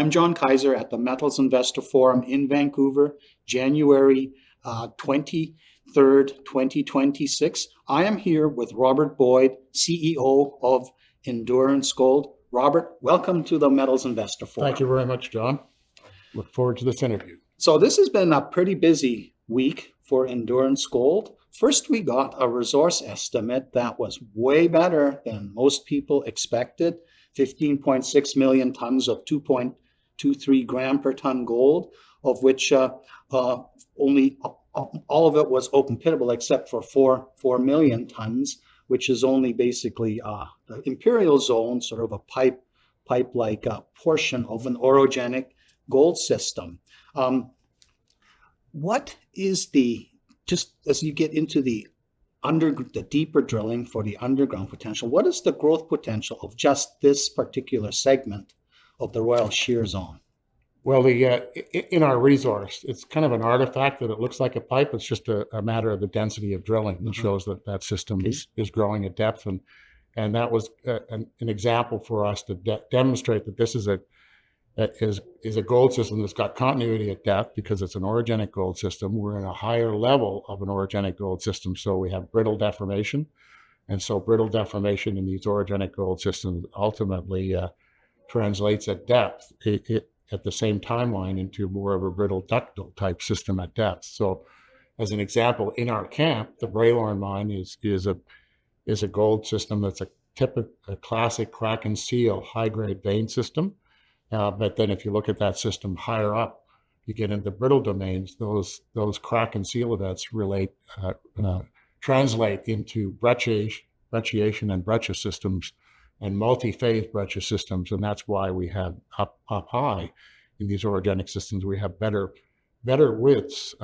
I'm John Kaiser at the Metals Investor Forum in Vancouver, January 23rd, 2026. I am here with Robert Boyd, CEO of Endurance Gold. Robert, welcome to the Metals Investor Forum. Thank you very much, John. Look forward to this interview. So this has been a pretty busy week for Endurance Gold. First, we got a resource estimate that was way better than most people expected. 15.6 million tons of 2.23 gram per ton gold, of which only all of it was open pittable except for 4 million tons, which is only basically the imperial zone, sort of a pipe-like portion of an orogenic gold system. What is just as you get into the deeper drilling for the underground potential, what is the growth potential of just this particular segment of the Royal Shear Zone? Well, in our resource, it's kind of an artifact that it looks like a pipe. It's just a matter of the density of drilling that shows that system is growing at depth. And that was an example for us to demonstrate that this is a gold system that's got continuity at depth because it's an orogenic gold system. We're in a higher level of an orogenic gold system, so we have brittle deformation. And so brittle deformation in these orogenic gold systems ultimately translates at depth at the same timeline into more of a brittle ductile type system at depth. So as an example, in our camp, the Bralorne mine is a gold system that's a classic crack and seal high-grade vein system. But then if you look at that system higher up, you get into brittle domains. Those crack and seal events translate into brecciation and breccia systems and multi-phase breccia systems. And that's why we have up high in these orogenic systems, we have better widths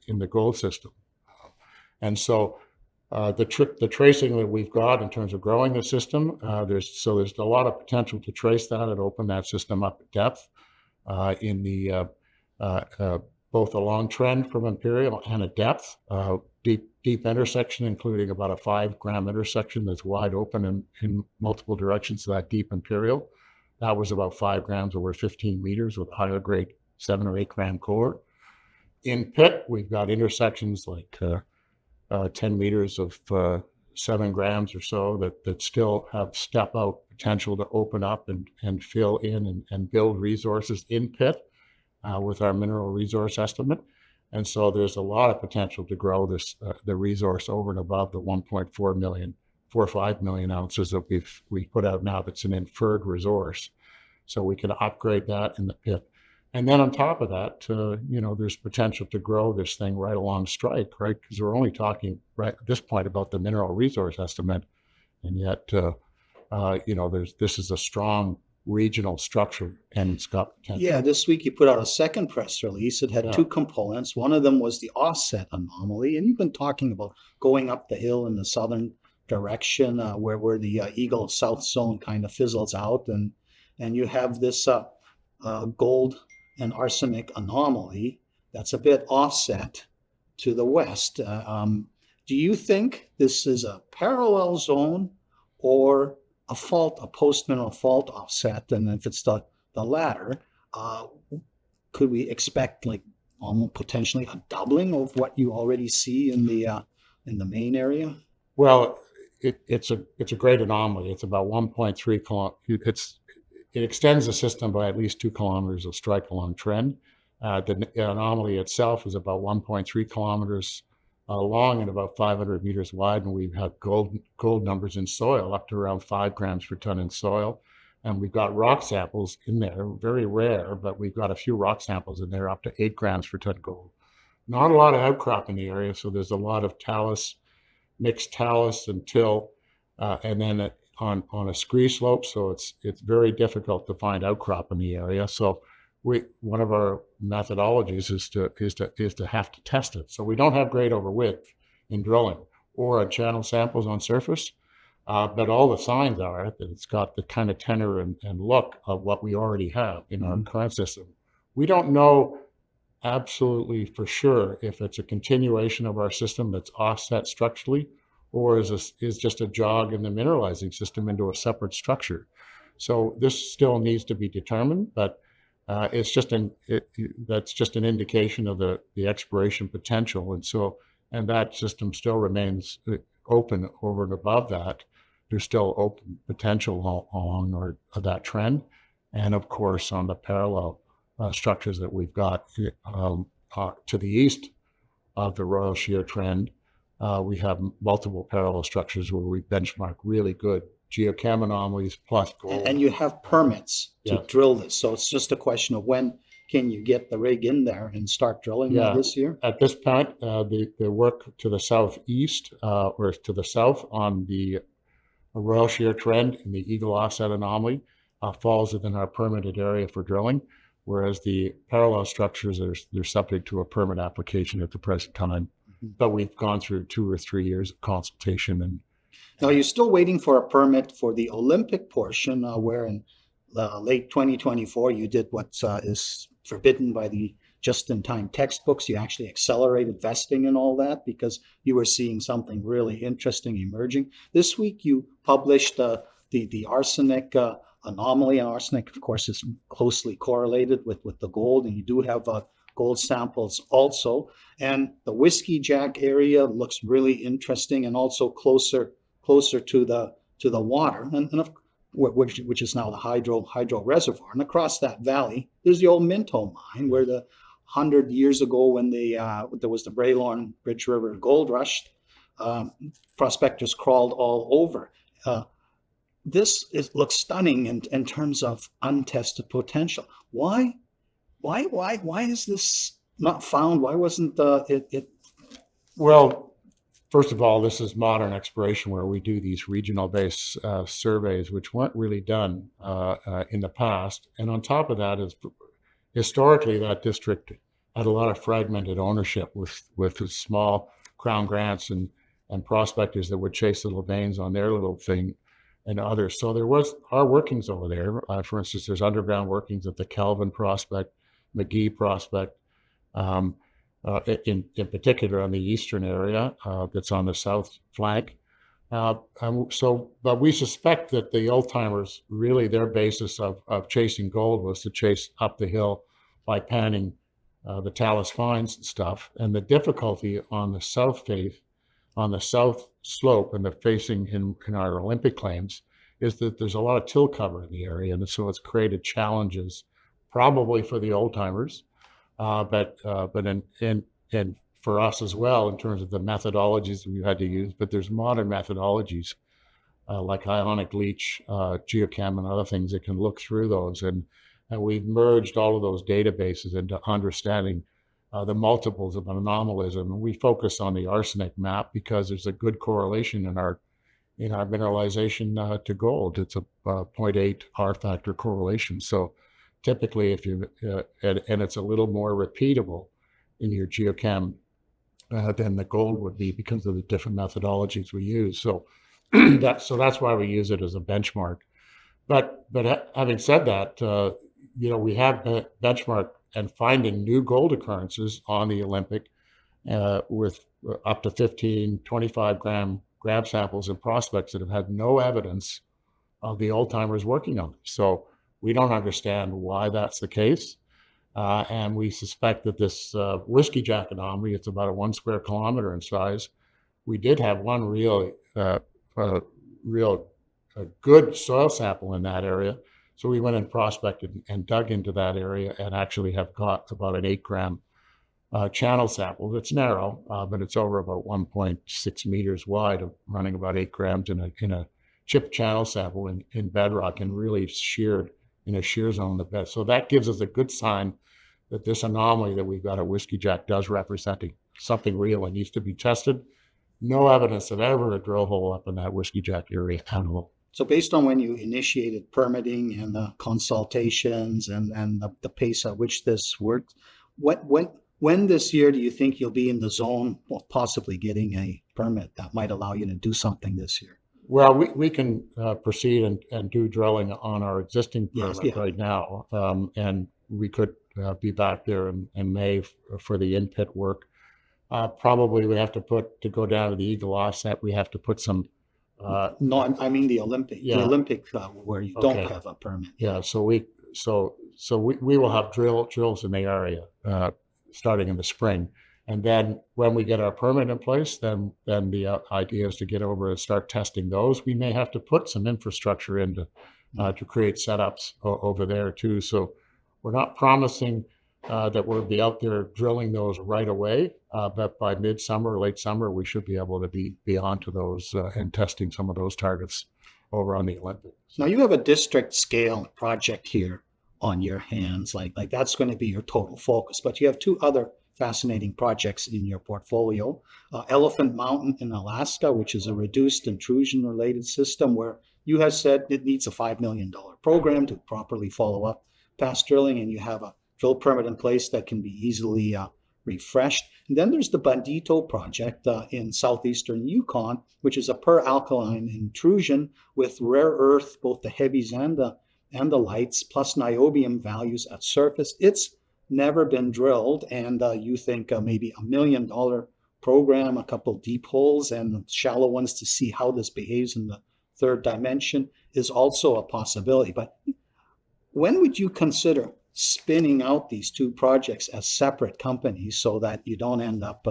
in the gold system. And so the tracing that we've got in terms of growing the system, there's a lot of potential to trace that and open that system up at depth in the both a long trend from imperial and a depth, deep intersection, including about a 5 gram intersection that's wide open in multiple directions. So that deep imperial, that was about 5 grams over 15 meters with higher grade 7 or 8 gram core. In pit, we've got intersections like 10 meters of 7 grams or so that still have step out potential to open up and fill in and build resources in pit with our mineral resource estimate. And so there's a lot of potential to grow the resource over and above the 1.45 million ounces that we put out now. That's an inferred resource. So we can upgrade that in the pit. And then on top of that, there's potential to grow this thing right along strike, right? Because we're only talking right at this point about the mineral resource estimate. And yet, this is a strong regional structure and it's got potential. Yeah, this week you put out a second press release. It had two components. One of them was the offset anomaly. And you've been talking about going up the hill in the southern direction where the Eagle South Zone kind of fizzles out. And you have this gold and arsenic anomaly that's a bit offset to the west. Do you think this is a parallel zone or a post-mineral fault offset? And if it's the latter, could we expect almost potentially a doubling of what you already see in the main area? Well, it's a great anomaly. It's about 1.3 kilometers. It extends the system by at least 2 kilometers of strike along trend. The anomaly itself is about 1.3 kilometers long and about 500 meters wide, and we've had gold numbers in soil up to around 5 grams per ton in soil. And we've got rock samples in there, very rare, but we've got a few rock samples in there up to 8 grams per ton gold. Not a lot of outcrop in the area, so there's a lot of talus, mixed talus and till, and then on a scree slope, so it's very difficult to find outcrop in the area. So one of our methodologies is to have to test it. So we don't have grade over width in drilling or on channel samples on surface, but all the signs are that it's got the kind of tenor and look of what we already have in our current system. We don't know absolutely for sure if it's a continuation of our system that's offset structurally, or is just a jog in the mineralizing system into a separate structure. So this still needs to be determined, but that's just an indication of the exploration potential, and that system still remains open over and above that. There's still open potential along that trend, and of course on the parallel structures that we've got to the east of the Royal Shear Trend. We have multiple parallel structures where we benchmark really good geochem anomalies plus gold. And you have permits to drill this. So it's just a question of when can you get the rig in there and start drilling this year? At this point, the work to the southeast or to the south on the Royal Shear Trend and the Eagle Offset Anomaly falls within our permitted area for drilling, whereas the parallel structures they're subject to a permit application at the present time. But we've gone through 2 or 3 years of consultation. And now you're still waiting for a permit for the Olympic portion, where in late 2024 you did what is forbidden by the just-in-time textbooks. You actually accelerated vesting and all that because you were seeing something really interesting emerging. This week you published the arsenic anomaly, and arsenic, of course, is closely correlated with the gold, and you do have gold samples also. And the Whiskey Jack area looks really interesting and also closer to the water, and which is now the hydro reservoir. And across that valley, there's the old Minto mine, where 100 years ago when there was the Bralorne Bridge River gold rush, prospectors crawled all over. This looks stunning in terms of untested potential. Why is this not found? Why wasn't it? Well, first of all, this is modern exploration where we do these regional-based surveys, which weren't really done in the past. And on top of that is historically that district had a lot of fragmented ownership with small crown grants and prospectors that would chase little veins on their little thing and others. So there our workings over there. For instance, there's underground workings at the Kelvin Prospect, McGee Prospect, in particular on the eastern area that's on the south flank. But we suspect that the old timers, really their basis of chasing gold was to chase up the hill by panning the talus fines and stuff. And the difficulty on the south slope and the facing in our Olympic claims is that there's a lot of till cover in the area, and so it's created challenges probably for the old timers, but for us as well in terms of the methodologies that we had to use. But there's modern methodologies like ionic leach, geochem, and other things that can look through those, and we've merged all of those databases into understanding the multiples of anomalism. And we focus on the arsenic map because there's a good correlation in our mineralization to gold. It's a 0.8 R factor correlation. So typically, if you and it's a little more repeatable in your geochem than the gold would be because of the different methodologies we use. So that's why we use it as a benchmark. But having said that, we have benchmark and finding new gold occurrences on the Olympic with up to 15, 25 gram samples and prospects that have had no evidence of the old timers working on them. So we don't understand why that's the case. And we suspect that this Whiskey Jack anomaly, it's about a 1 square kilometer in size. We did have one real good soil sample in that area. So we went and prospected and dug into that area and actually have got about an 8 gram channel sample. It's narrow, but it's over about 1.6 meters wide, running about 8 grams in a chip channel sample in bedrock and really sheared in a shear zone in the bed. So that gives us a good sign that this anomaly that we've got at Whiskey Jack does represent something real and needs to be tested. No evidence of ever a drill hole up in that Whiskey Jack area at all. So based on when you initiated permitting and the consultations and the pace at which this worked, when this year do you think you'll be in the zone of possibly getting a permit that might allow you to do something this year? Well, we can proceed and do drilling on our existing permit right now, and we could be back there in May for the in-pit work. Probably we have to go down to the Eagle Offset, we have to put some... No, I mean the Olympic, the Olympic where you don't have a permit. Yeah, so So we will have drills in the area starting in the spring. And then when we get our permit in place, then the idea is to get over and start testing those. We may have to put some infrastructure into to create setups over there too. So we're not promising that we'll be out there drilling those right away, but by midsummer, late summer, we should be able to be onto those and testing some of those targets over on the Olympic. Now you have a district scale project here on your hands, like that's going to be your total focus, but you have two other fascinating projects in your portfolio. Elephant Mountain in Alaska, which is a reduced intrusion related system where you have said it needs a $5 million program to properly follow up past drilling, and you have a drill permit in place that can be easily refreshed. And then there's the Bandito project in southeastern Yukon, which is a per-alkaline intrusion with rare earth, both the heavies and the lights, plus niobium values at surface. It's never been drilled, and you think maybe $1 million program, a couple deep holes and shallow ones to see how this behaves in the third dimension is also a possibility. But when would you consider spinning out these two projects as separate companies so that you don't end up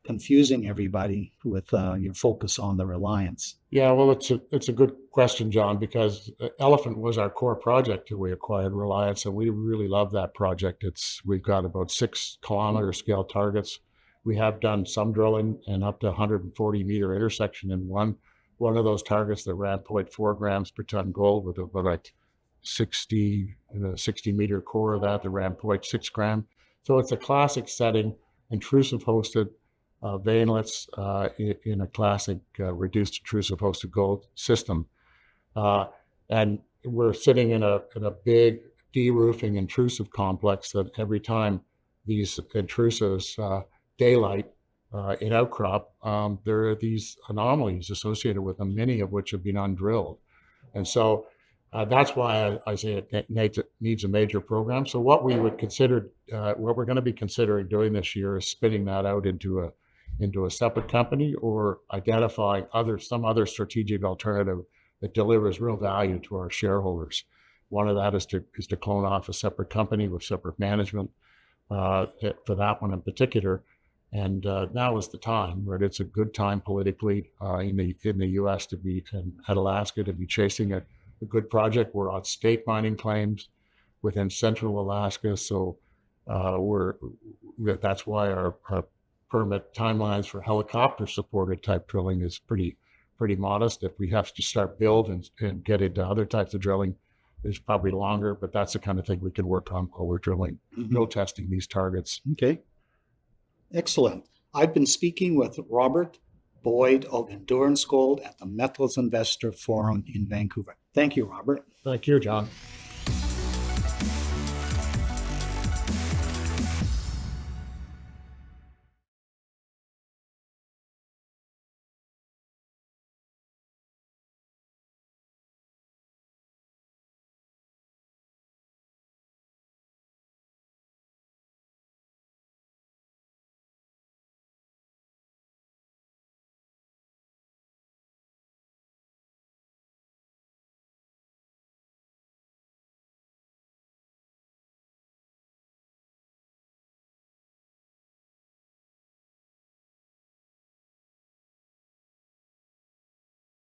confusing everybody with your focus on the Reliance? Yeah, well, it's a good question, John, because Elephant was our core project that we acquired Reliance, and we really love that project. We've got about 6 kilometer scale targets. We have done some drilling and up to 140 meter intersection in one of those targets that ran 0.4 grams per ton gold with about like 60 meter core of that ran 0.6 gram. So it's a classic setting, intrusive hosted veinlets in a classic reduced intrusive hosted gold system. And we're sitting in a big de-roofing intrusive complex that every time these intrusives daylight in outcrop, there are these anomalies associated with them, many of which have been undrilled. And so that's why I say it needs a major program. So what we would consider, what we're going to be considering doing this year is spinning that out into a separate company or identifying some other strategic alternative that delivers real value to our shareholders. One of that is to clone off a separate company with separate management for that one in particular. And now is the time, right? It's a good time politically in the U.S. to be at Alaska to be chasing a good project. We're on state mining claims within central Alaska, so that's why our permit timelines for helicopter supported type drilling is pretty modest. If we have to start build and get into other types of drilling, it's probably longer, but that's the kind of thing we can work on while we're drill testing these targets. Okay. Excellent. I've been speaking with Robert Boyd of Endurance Gold at the Metals Investor Forum in Vancouver. Thank you, Robert. Thank you, John.